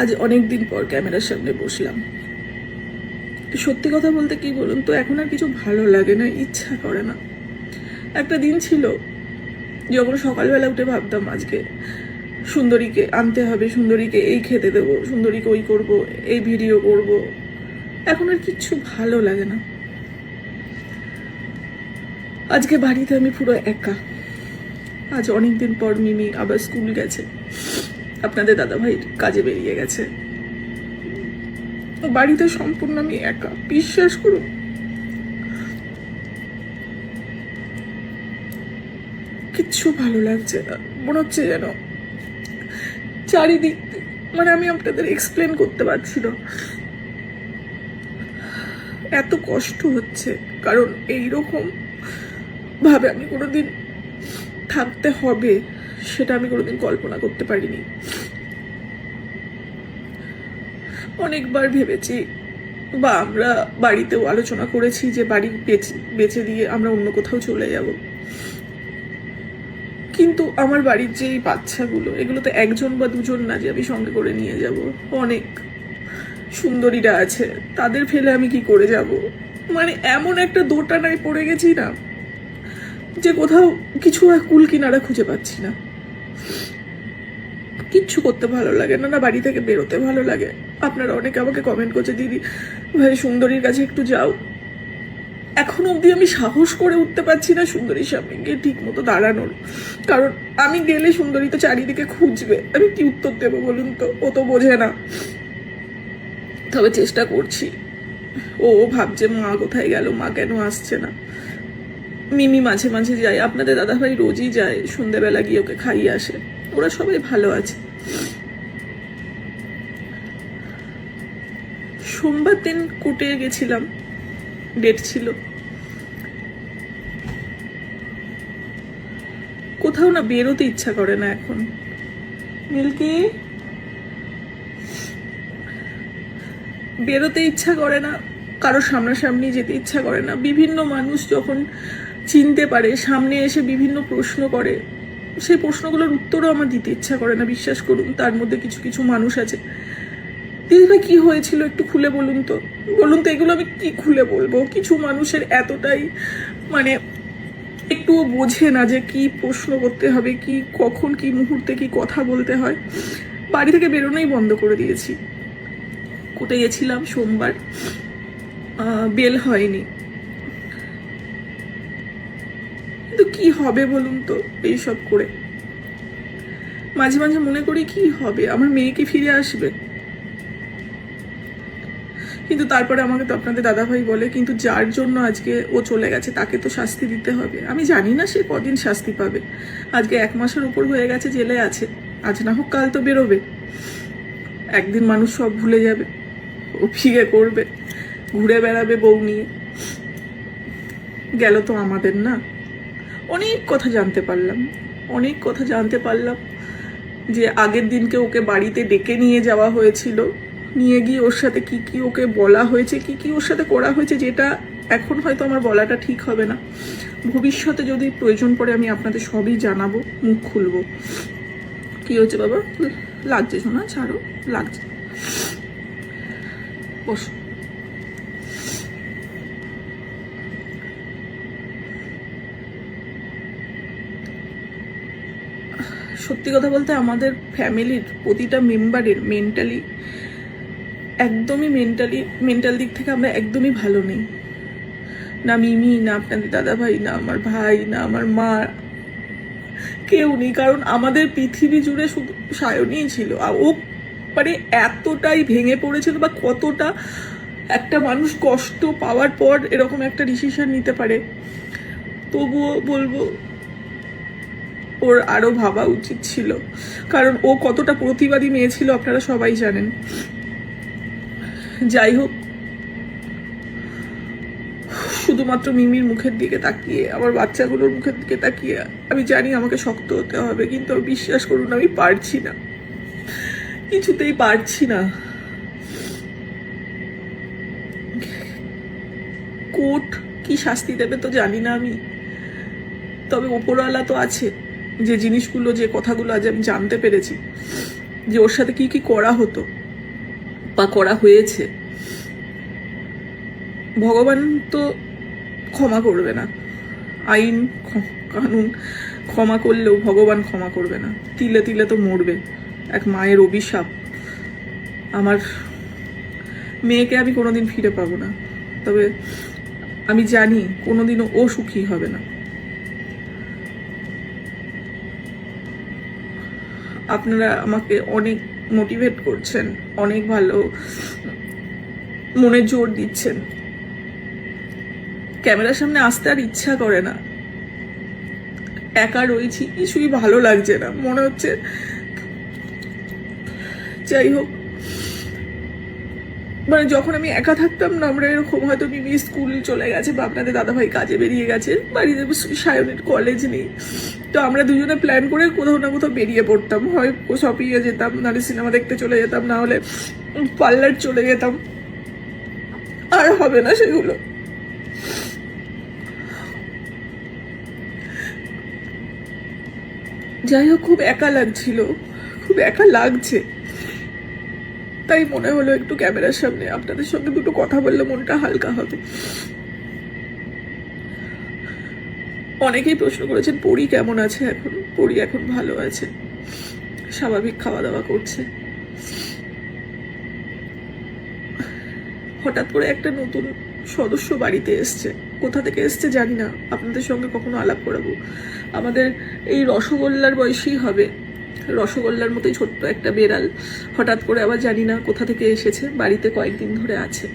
আজ অনেক দিন পর ক্যামেরার সামনে বসলাম। সত্যি কথা বলতে কি বলুন তো, এখন আর কিছু ভালো লাগে না, ইচ্ছা করে না। একটা দিন ছিল যখন সকালবেলা উঠে ভাবতাম আজকে সুন্দরীকে আনতে হবে, সুন্দরীকে এই খেতে দেবো, সুন্দরীকে ওই করব, এই ভিডিও করব। এখন আর কিচ্ছু ভালো লাগে না। আজকে বাড়িতে আমি পুরো একা। আজ অনেকদিন পর মিমি আবার স্কুল গেছে, আপনাদের দাদাভাই কাজে বেরিয়ে গেছে, বাড়িতে সম্পূর্ণ আমি একা। বিশ্বাস করুন, কিচ্ছু ভালো লাগছে না। মনে হচ্ছে যেন চারিদিক মানে আমি আপনাদের এক্সপ্লেন করতে পারছি না, এত কষ্ট হচ্ছে। কারণ এইরকম ভাবে আমি কোনোদিন থাকতে হবে সেটা আমি কোনোদিন কল্পনা করতে পারিনি। অনেকবার ভেবেছি বা আমরা বাড়িতেও আলোচনা করেছি যে বাড়ি বেচে দিয়ে আমরা অন্য কোথাও চলে যাব, কিন্তু আমার বাড়ির যে এই বাচ্চাগুলো, এগুলো তো একজন বা দুজন না যে আমি সঙ্গে করে নিয়ে যাব। অনেক সুন্দরীরা আছে, তাদের ফেলে আমি কি করে যাব? মানে এমন একটা দোটানায় পড়ে গেছি না যে কোথাও কিছু কুল কিনারা খুঁজে পাচ্ছি না। কিচ্ছু করতে ভালো লাগে না, না বাড়ি থেকে বেরোতে ভালো লাগে। আপনারা অনেকে আমাকে কমেন্ট করছে, দিদি ভাই সুন্দরীর কাছে একটু যাও। এখনো অবধি আমি সাহস করে উঠতে পারছি না সুন্দরীর সামনে গিয়ে ঠিক মতো দাঁড়ানোর। কারণ আমি গেলে সুন্দরী তো চারিদিকে খুঁজবে, আমি কি উত্তর দেবো বলুন তো? ও তো বোঝে না। তবে চেষ্টা করছি। ও ভাবছে মা কোথায় গেল, মা কেন আসছে না। মিমি মাঝে মাঝে যায়, আপনাদের দাদাভাই রোজই যায়, সন্ধ্যেবেলা গিয়ে ওকে খাইয়ে আসে। ওরা সবাই ভালো আছে। সোমবার দিন কোর্টে গেছিলাম, ডেট ছিল। কোথাও না বেরোতে ইচ্ছা করে না এখন। মিল্কি, বেরোতে ইচ্ছা করে না, কারো সামনাসামনি যেতে ইচ্ছা করে না। বিভিন্ন মানুষ যখন চিনতে পারে, সামনে এসে বিভিন্ন প্রশ্ন করে, সেই প্রশ্নগুলোর উত্তরও আমার দিতে ইচ্ছা করে না। বিশ্বাস করুন, তার মধ্যে কিছু কিছু মানুষ আছে, দিদিভাই কি হয়েছিল একটু খুলে বলুন তো, বলুন তো। এগুলো আমি কি খুলে বলবো? কিছু মানুষের এতটাই মানে একটুও বোঝে না যে কি প্রশ্ন করতে হবে, কি কখন কি মুহূর্তে কি কথা বলতে হয়। বাড়ি থেকে বেরোনোই বন্ধ করে দিয়েছি। কোর্টে গেছিলাম সোমবার, বেল হয়নি। কিন্তু কি হবে বলুন তো এইসব করে? মাঝে মাঝে মনে করি কি হবে, আমার মেয়ে কি ফিরে আসবে? কিন্তু তারপরে আমাকে তো আপনাদের দাদাভাই বলে, কিন্তু যার জন্য আজকে ও চলে গেছে তাকে তো শাস্তি দিতে হবে। আমি জানি না সে কদিন শাস্তি পাবে। আজকে 1 মাসের উপর হয়ে গেছে জেলে আছে, আজ না হোক কাল তো বেরোবে। একদিন মানুষ সব ভুলে যাবে, ও ফিরে করবে, ঘুরে বেড়াবে বউ নিয়ে। গেল তো আমাদের না। অনেক কথা জানতে পারলাম, অনেক কথা জানতে পারলাম যে আগের দিনকে ওকে বাড়িতে ডেকে নিয়ে যাওয়া হয়েছিল, নিয়ে গিয়ে ওর সাথে কি কি ওকে বলা হয়েছে, কি কি ওর সাথে করা হয়েছে, যেটা এখন হয়তো আমার বলাটা ঠিক হবে না। ভবিষ্যতে যদি প্রয়োজন পড়ে আমি আপনাদের সবই জানাবো, মুখ খুলবো। কি হয়েছে বাবা? লাগছে শোনা, ছাড়ো, লাগছে, বসো। সত্যি কথা বলতে আমাদের ফ্যামিলির প্রতিটা মেম্বারের একদমই মেন্টাল দিক থেকে আমরা একদমই ভালো নেই। না মিমি, না আপনাদের দাদাভাই, না আমার ভাই, না আমার মা, কেউ নেই। কারণ আমাদের পৃথিবী জুড়ে শুধু সায়নই ছিল। আর ও মানে এতটাই ভেঙে পড়েছিল, বা কতটা একটা মানুষ কষ্ট পাওয়ার পর এরকম একটা ডিসিশন নিতে পারে। তবুও বলবো ওর আরো ভাবা উচিত ছিল, কারণ ও কতটা প্রতিবাদী মেয়ে ছিল আপনারা সবাই জানেন। যাই হোক, শুধুমাত্র মিমির মুখের দিকে তাকিয়ে, আমার বাচ্চাগুলোর মুখের দিকে তাকিয়ে আমি জানি আমাকে শক্ত হতে হবে, কিন্তু বিশ্বাস করুন আমি পারছি না, কিছুতেই পারছি না। কোর্ট কি শাস্তি দেবে তো জানি না আমি, তবে ওপরওয়ালা তো আছে। যে জিনিসগুলো, যে কথাগুলো আজ আমি জানতে পেরেছি যে ওর সাথে কি কি করা হতো, বা করা হয়েছে, ভগবান তো ক্ষমা করবে না, আইন কানুন ক্ষমা করলেও ভগবান ক্ষমা করবে না, তিলে তিলে তো মরবে। এক মায়ের অভিশাপ। আমার মেয়েকে আমি কোনোদিন ফিরে পাবো না, তবে আমি জানি কোনোদিনও ও সুখী হবে না। আপনারা আমাকে অনেক মোটিভেট করছেন, অনেক ভালো মনে জোর দিচ্ছেন। ক্যামেরার সামনে আসতে আর ইচ্ছা করে না, একা রয়েছি, কিছুই ভালো লাগছে না, মনে হচ্ছে। যাই হোক, মানে যখন আমি একা থাকতাম না, আমরা এরকম হয়তো মিমি স্কুল চলে গেছে বা আপনাদের দাদাভাই কাজে বেরিয়ে গেছে, বাড়িতে সায়নের কলেজ নেই, তো আমরা দুজনে প্ল্যান করে কোথাও না কোথাও বেরিয়ে পড়তাম, হয় শপিংয়ে যেতাম, নাহলে সিনেমা দেখতে চলে যেতাম, না হলে পার্লার চলে যেতাম। আর হবে না সেগুলো। যাই হোক, খুব একা লাগছিল, খুব একা লাগছে, তাই মনে হলো একটু ক্যামেরার সামনে আপনাদের সঙ্গে দুটো কথা বললে মনটা হালকা হবে। অনেকেই প্রশ্ন করেছেন পরি কেমন আছে এখন। পরি এখন ভালো আছে, স্বাভাবিক খাওয়া দাওয়া করছে। হঠাৎ করে একটা নতুন সদস্য বাড়িতে এসছে, কোথা থেকে এসছে জানি না, আপনাদের সঙ্গে কখনো আলাপ করাবো। আমাদের এই রসগোল্লার বয়সী হবে, রসগোল্লার মতোই ছোট্ট একটা বেড়াল, হঠাৎ করে আবার জানি না কোথা থেকে এসেছে, বাড়িতে কয়েকদিন ধরে আছে।